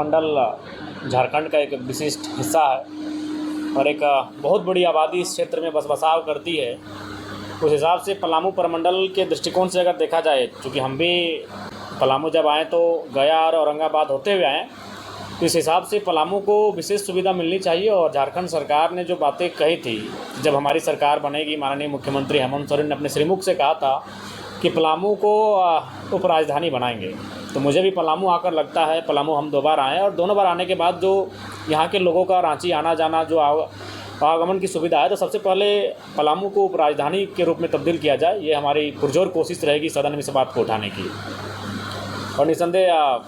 प्रमंडल झारखंड का एक विशिष्ट हिस्सा है और एक बहुत बड़ी आबादी इस क्षेत्र में बसाव करती है। उस हिसाब से पलामू प्रमंडल के दृष्टिकोण से अगर देखा जाए, चूँकि हम भी पलामू जब आए तो गया और औरंगाबाद होते हुए आए, तो इस हिसाब से पलामू को विशेष सुविधा मिलनी चाहिए। और झारखंड सरकार ने जो बातें कही थी, जब हमारी सरकार बनेगी, माननीय मुख्यमंत्री हेमंत सोरेन ने अपने श्रीमुख से कहा था कि पलामू को उपराजधानी बनाएंगे। तो मुझे भी पलामू आकर लगता है, पलामू हम 2 बार आए और दोनों बार आने के बाद जो यहाँ के लोगों का रांची आना जाना जो आवागमन की सुविधा है, तो सबसे पहले पलामू को उपराजधानी के रूप में तब्दील किया जाए। ये हमारी पुरजोर कोशिश रहेगी सदन में इस बात को उठाने की। और निसंदेह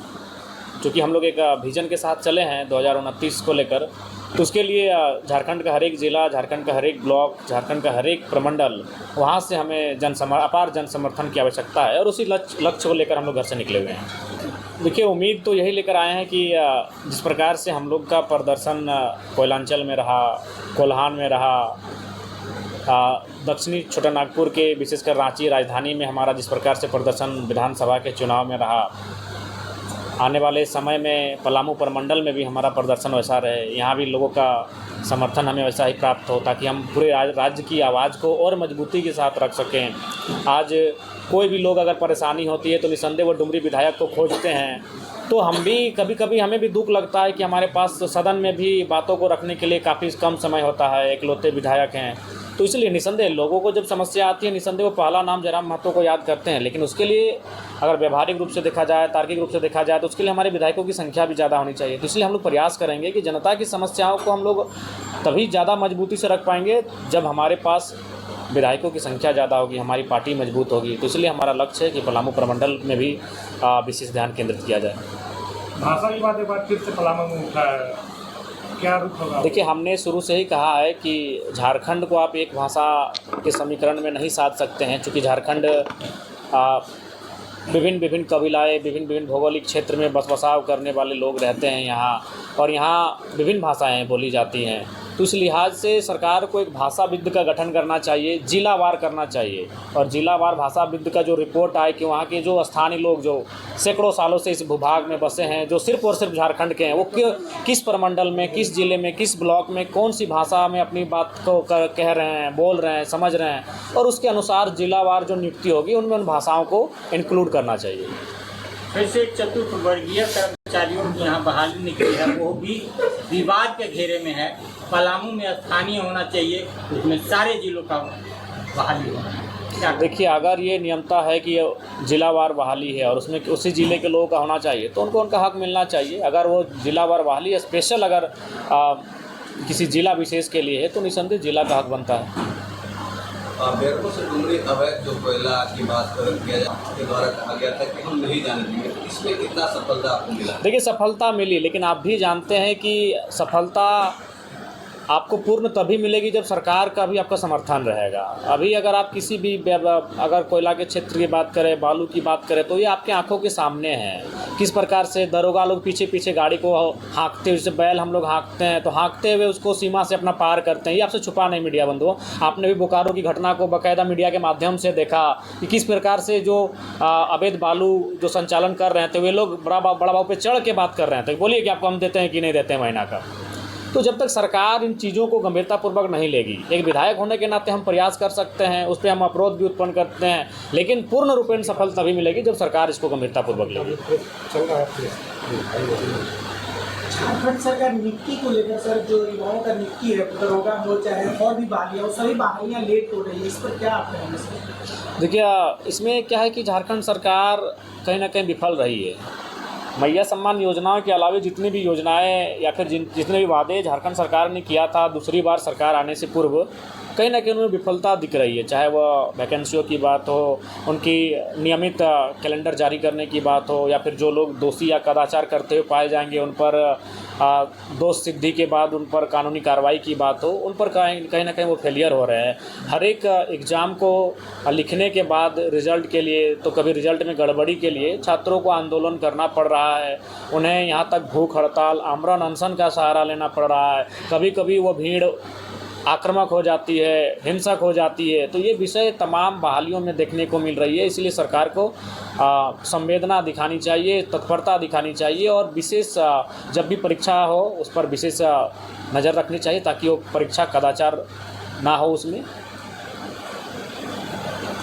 चूँकि हम लोग एक विजन के साथ चले हैं 2029 को लेकर, तो उसके लिए झारखंड का हर एक ज़िला, झारखंड का हर एक ब्लॉक, झारखंड का हर एक प्रमंडल, वहाँ से हमें अपार जन समर्थन की आवश्यकता है और उसी लक्ष्य को लेकर हम लोग घर से निकले हुए हैं। देखिए, उम्मीद तो यही लेकर आए हैं कि जिस प्रकार से हम लोग का प्रदर्शन कोयलांचल में रहा, कोल्हान में रहा, दक्षिणी छोटानागपुर के विशेषकर रांची राजधानी में हमारा जिस प्रकार से प्रदर्शन विधानसभा के चुनाव में रहा, आने वाले समय में पलामू प्रमंडल में भी हमारा प्रदर्शन वैसा रहे, यहाँ भी लोगों का समर्थन हमें वैसा ही प्राप्त हो, ताकि हम पूरे राज्य की आवाज़ को और मजबूती के साथ रख सकें। आज कोई भी लोग अगर परेशानी होती है तो निसंदेह वो डुमरी विधायक को खोजते हैं। तो हम भी कभी कभी हमें भी दुख लगता है कि हमारे पास सदन में भी बातों को रखने के लिए काफ़ी कम समय होता है, इकलौते विधायक हैं। तो इसलिए निसंदेह लोगों को जब समस्या आती है, निसंदेह वो पहला नाम जयराम महतो को याद करते हैं। लेकिन उसके लिए अगर व्यवहारिक रूप से देखा जाए, तार्किक रूप से देखा जाए, तो उसके लिए हमारे विधायकों की संख्या भी ज़्यादा होनी चाहिए। तो इसलिए हम लोग प्रयास करेंगे कि जनता की समस्याओं को हम लोग तभी ज़्यादा मजबूती से रख पाएंगे जब हमारे पास विधायकों की संख्या ज़्यादा होगी, हमारी पार्टी मजबूत होगी। तो इसलिए हमारा लक्ष्य है कि पलामू प्रमंडल में भी विशेष ध्यान केंद्रित किया जाए। भाषा की बात एक बार फिर से पलामू में उठा है, क्या रुख होगा? देखिए, हमने शुरू से ही कहा है कि झारखंड को आप एक भाषा के समीकरण में नहीं साध सकते हैं, क्योंकि झारखंड विभिन्न कबीलाएँ, विभिन्न भौगोलिक क्षेत्र में बसाव करने वाले लोग रहते हैं यहाँ, और यहाँ विभिन्न भाषाएँ बोली जाती हैं। तो इस लिहाज से सरकार को एक भाषा विद का गठन करना चाहिए, जिलावार करना चाहिए, और जिलावार भाषा विद का जो रिपोर्ट आए कि वहाँ के जो स्थानीय लोग जो सैकड़ों सालों से इस भूभाग में बसे हैं, जो सिर्फ और सिर्फ झारखंड के हैं, वो किस प्रमंडल में, किस जिले में, किस ब्लॉक में, कौन सी भाषा में अपनी बात को कह रहे हैं, बोल रहे हैं, समझ रहे हैं, और उसके अनुसार जिलावार जो नियुक्ति होगी उनमें उन भाषाओं को इंक्लूड करना चाहिए। वैसे चतुर्वर्गीय कर्मचारियों की यहाँ बहाली निकली है, वो भी विवाद के घेरे में है। पलामू में स्थानीय होना चाहिए, उसमें सारे जिलों का बहाली होना। देखिए, अगर ये नियमता है कि जिलावार बहाली है और उसमें उसी ज़िले के लोगों का होना चाहिए, तो उनको उनका हक मिलना चाहिए। अगर वो जिलावार बहाली स्पेशल अगर किसी जिला विशेष के लिए है, तो निसंदेह जिला का हक बनता है। बेरमो से डुमरी अवैध जो कोयला की बात किया के द्वारा कहा गया था कि हम नहीं जाने देंगे, तो इसमें कितना सफलता आपको मिला? देखिए, सफलता मिली, लेकिन आप भी जानते हैं कि सफलता आपको पूर्ण तभी मिलेगी जब सरकार का भी आपका समर्थन रहेगा। अभी अगर आप किसी भी अगर कोयला के क्षेत्र की बात करें, बालू की बात करें, तो ये आपके आंखों के सामने है किस प्रकार से दरोगा लोग पीछे पीछे गाड़ी को हाँकते हुए, जैसे बैल हम लोग हाँकते हैं तो हाँकते हुए उसको सीमा से अपना पार करते हैं। ये आपसे छुपा नहीं मीडिया बंधुओं, आपने भी बोकारो की घटना को बाकायदा मीडिया के माध्यम से देखा कि किस प्रकार से जो अवैध बालू जो संचालन कर रहे थे, वे लोग बड़ा बाबू पे चढ़ के बात कर रहे थे, बोलिए कि आपको हम देते हैं कि नहीं देते हैं महीना का। तो जब तक सरकार इन चीज़ों को गंभीरतापूर्वक नहीं लेगी, एक विधायक होने के नाते हम प्रयास कर सकते हैं, उस पर हम अवरोध भी उत्पन्न करते हैं, लेकिन पूर्ण रूपेण सफल तभी मिलेगी जब सरकार इसको गंभीरतापूर्वक लेगी। झारखंड सरकार नियुक्ति को लेकर सर, जो युवाओं का नियुक्ति है, दरोगा हो चाहे और भी बहालियाँ, वो सभी बहालियाँ लेट हो रही है, इस पर क्या आप कहेंगे सर? देखिए, इसमें क्या है कि झारखंड सरकार कहीं ना कहीं विफल रही है। मैया सम्मान योजनाओं के अलावा जितनी भी योजनाएं या फिर जितने भी वादे झारखंड सरकार ने किया था दूसरी बार सरकार आने से पूर्व, कहीं ना कहीं उनमें विफलता दिख रही है। चाहे वह वैकेंसियों की बात हो, उनकी नियमित कैलेंडर जारी करने की बात हो, या फिर जो लोग दोषी या कदाचार करते हुए पाए जाएंगे उन पर दोष सिद्धि के बाद उन पर कानूनी कार्रवाई की बात हो, उन पर कहीं ना कहीं वो फेलियर हो रहे हैं। हर एक एग्ज़ाम को लिखने के बाद रिज़ल्ट के लिए, तो कभी रिज़ल्ट में गड़बड़ी के लिए छात्रों को आंदोलन करना पड़ रहा है, उन्हें यहाँ तक भूख हड़ताल, आमरण अनशन का सहारा लेना पड़ रहा है। कभी कभी वो भीड़ आक्रामक हो जाती है, हिंसक हो जाती है। तो ये विषय तमाम बहालियों में देखने को मिल रही है। इसलिए सरकार को संवेदना दिखानी चाहिए, तत्परता दिखानी चाहिए और विशेष जब भी परीक्षा हो उस पर विशेष नज़र रखनी चाहिए ताकि वो परीक्षा कदाचार ना हो उसमें।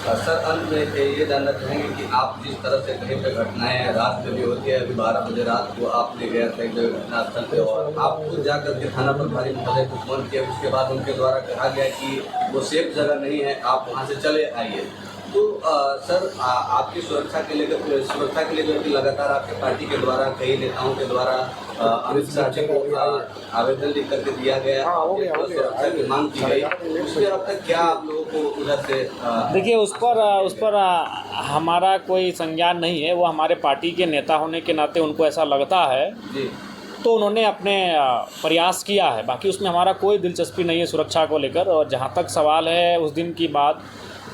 सर, अंत में ये जानना चाहेंगे कि आप जिस तरह से कहीं पे घटनाएं रात में भी होती है, अभी 12 बजे रात को आपने गया था एक जगह घटनास्थल पे और आप खुद जाकर के थाना प्रभारी महोदय को फोन किया, उसके बाद उनके द्वारा कहा गया कि वो सेफ जगह नहीं है, आप वहाँ से चले आइए। तो सर, आपकी सुरक्षा के लिए जो कि लगातार आपके पार्टी के द्वारा कई नेताओं के द्वारा अमित शाह जी को आवेदन लिख करके दिया गया, सुरक्षा की मांग की गई, उसमें अब तक क्या आप लोगों को उधर से देखिए उस पर हमारा कोई संज्ञान नहीं है। वो हमारे पार्टी के नेता होने के नाते उनको ऐसा लगता है जी, तो उन्होंने अपने प्रयास किया है। बाकी उसमें हमारा कोई दिलचस्पी नहीं है सुरक्षा को लेकर। और जहाँ तक सवाल है उस दिन की बात,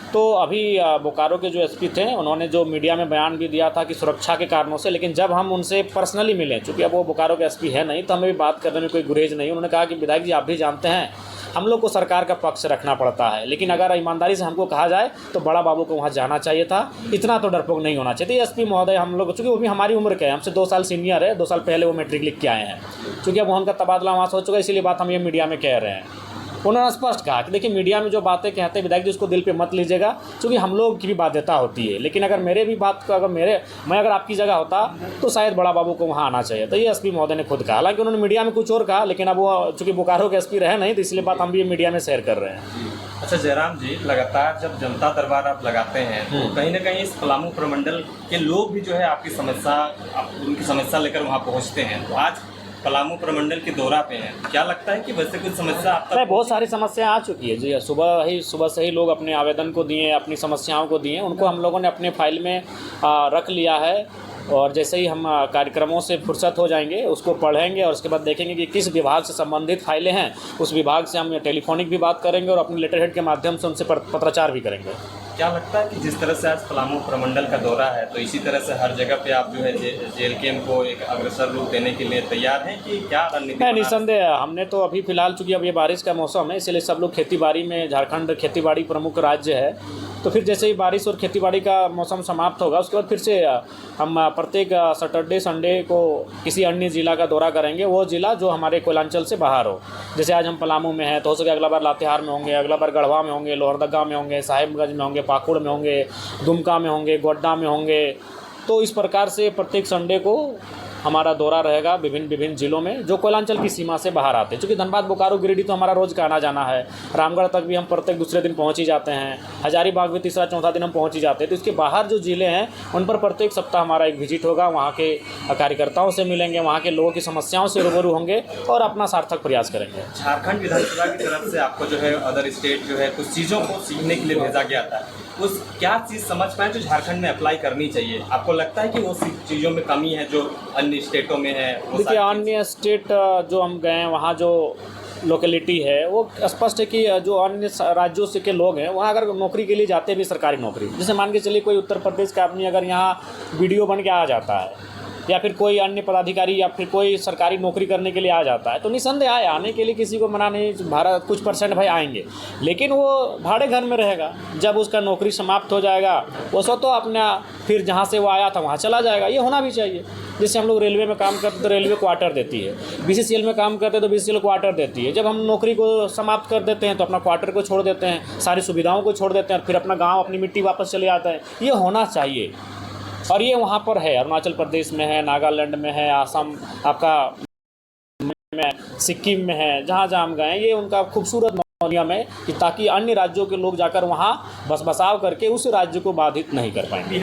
तो अभी बोकारो के जो एसपी थे उन्होंने जो मीडिया में बयान भी दिया था कि सुरक्षा के कारणों से, लेकिन जब हम उनसे पर्सनली मिले, चूँकि अब वो बोकारो के एसपी है नहीं, तो हमें भी बात करने में कोई गुरेज नहीं। उन्होंने कहा कि विधायक जी आप भी जानते हैं हम लोग को सरकार का पक्ष रखना पड़ता है, लेकिन अगर ईमानदारी से हमको कहा जाए तो बड़ा बाबू को वहाँ जाना चाहिए था, इतना तो डरपोक नहीं होना चाहिए। एसपी महोदय हम लोग, चूँकि वो भी हमारी उम्र के हैं, हमसे 2 साल सीनियर है, 2 साल पहले वो मैट्रिक लिख के आए हैं, चूँकि अब उनका तबादला वहाँ से हो चुका है, इसीलिए बात हम ये मीडिया में कह रहे हैं। उन्होंने स्पष्ट कहा कि देखिए मीडिया में जो बातें कहते हैं विधायक जी उसको दिल पे मत लीजिएगा, क्योंकि हम लोग की भी बाध्यता होती है। लेकिन अगर मेरे भी बात को मैं अगर आपकी जगह होता तो शायद बड़ा बाबू को वहाँ आना चाहिए। तो ये एसपी महोदय ने खुद कहा, हालांकि उन्होंने मीडिया में कुछ और कहा, लेकिन अब वो चूँकि बोकारो के एसपी रहे नहीं, तो इसलिए बात हम भी मीडिया में शेयर कर रहे हैं। अच्छा जयराम जी, लगातार जब जनता दरबार आप लगाते हैं तो कहीं ना कहीं इस पलामू प्रमंडल के लोग भी जो है आपकी उनकी समस्या लेकर वहाँ पहुँचते हैं। तो आज पलामू प्रमंडल के दौरा पे हैं, क्या लगता है कि वैसे कुछ समस्या आप तक? बहुत सारी समस्याएं आ चुकी है जी। सुबह से ही लोग अपने आवेदन को दिए, अपनी समस्याओं को दिए, उनको हम लोगों ने अपने फाइल में रख लिया है। और जैसे ही हम कार्यक्रमों से फुर्सत हो जाएंगे उसको पढ़ेंगे और उसके बाद देखेंगे कि किस विभाग से संबंधित फाइलें हैं, उस विभाग से हम टेलीफोनिक भी बात करेंगे और अपने लेटर हेड के माध्यम से उनसे पत्राचार भी करेंगे। क्या लगता है कि जिस तरह से आज पलामू प्रमंडल का दौरा है, तो इसी तरह से हर जगह पे आप जो है JLKM को एक अग्रसर रूप देने के लिए तैयार हैं कि क्या रणनीति? निसंदेह हमने तो अभी फिलहाल चूँकि अब ये बारिश का मौसम है, इसलिए सब लोग खेतीबाड़ी में, झारखंड खेतीबाड़ी प्रमुख राज्य है, तो फिर जैसे ही बारिश और खेतीबाड़ी का मौसम समाप्त होगा उसके बाद फिर से हम प्रत्येक सैटरडे संडे को किसी अन्य ज़िला का दौरा करेंगे, वो ज़िला जो हमारे कोयलांचल से बाहर हो। जैसे आज हम पलामू में हैं, तो हो सके अगला बार लातेहार में होंगे, अगला बार गढ़वा में होंगे, लोहरदगा में होंगे, साहिबगंज में होंगे, पाकुड़ में होंगे, दुमका में होंगे, गोड्डा में होंगे। तो इस प्रकार से प्रत्येक संडे को हमारा दौरा रहेगा विभिन्न ज़िलों में जो कोयलांचल की सीमा से बाहर आते हैं। चूँकि धनबाद, बोकारो, गिरिडीह तो हमारा रोज़ का आना जाना है, रामगढ़ तक भी हम प्रत्येक दूसरे दिन पहुँच ही जाते हैं, हजारीबाग भी तीसरा चौथा दिन हम पहुँच ही जाते हैं। तो इसके बाहर जो ज़िले हैं उन पर प्रत्येक सप्ताह हमारा एक विजिट होगा, वहाँ के कार्यकर्ताओं से मिलेंगे, वहाँ के लोगों की समस्याओं से रूबरू होंगे और अपना सार्थक प्रयास करेंगे। झारखंड विधानसभा की तरफ से आपको जो है अदर स्टेट जो है कुछ चीज़ों को सीखने के लिए भेजा गया था, उस क्या चीज़ समझ पाए जो झारखंड में अप्लाई करनी चाहिए? आपको लगता है कि वो चीज़ों में कमी है जो अन्य स्टेटों में है? देखिए अन्य स्टेट जो हम गए हैं वहाँ जो लोकेलिटी है वो स्पष्ट है कि जो अन्य राज्यों से के लोग हैं वहाँ अगर नौकरी के लिए जाते हैं भी सरकारी नौकरी, जैसे मान के चलिए कोई उत्तर प्रदेश का आदमी अगर यहाँ वीडियो बन के आ जाता है या फिर कोई अन्य पदाधिकारी या फिर कोई सरकारी नौकरी करने के लिए आ जाता है, तो निसंदेह आए, आने के लिए किसी को मना नहीं, भारत कुछ परसेंट भाई आएंगे, लेकिन वो भाड़े घर में रहेगा। जब उसका नौकरी समाप्त हो जाएगा वो सो तो अपना फिर जहाँ से वो आया था वहाँ चला जाएगा। ये होना भी चाहिए। जैसे हम लोग रेलवे में काम करते तो रेलवे क्वार्टर देती है, BCCL में काम करते तो BCCL क्वार्टर देती है। जब हम नौकरी को समाप्त कर देते हैं तो अपना क्वार्टर को छोड़ देते हैं, सारी सुविधाओं को छोड़ देते हैं और फिर अपना गाँव, अपनी मिट्टी वापस चले आता है। ये होना चाहिए और ये वहाँ पर है, अरुणाचल प्रदेश में है, नागालैंड में है, आसाम आपका में, सिक्किम में है, जहाँ जहाँ हम गए ये उनका खूबसूरत नियम है कि ताकि अन्य राज्यों के लोग जाकर वहाँ बसाव करके उस राज्य को बाधित नहीं कर पाएंगे।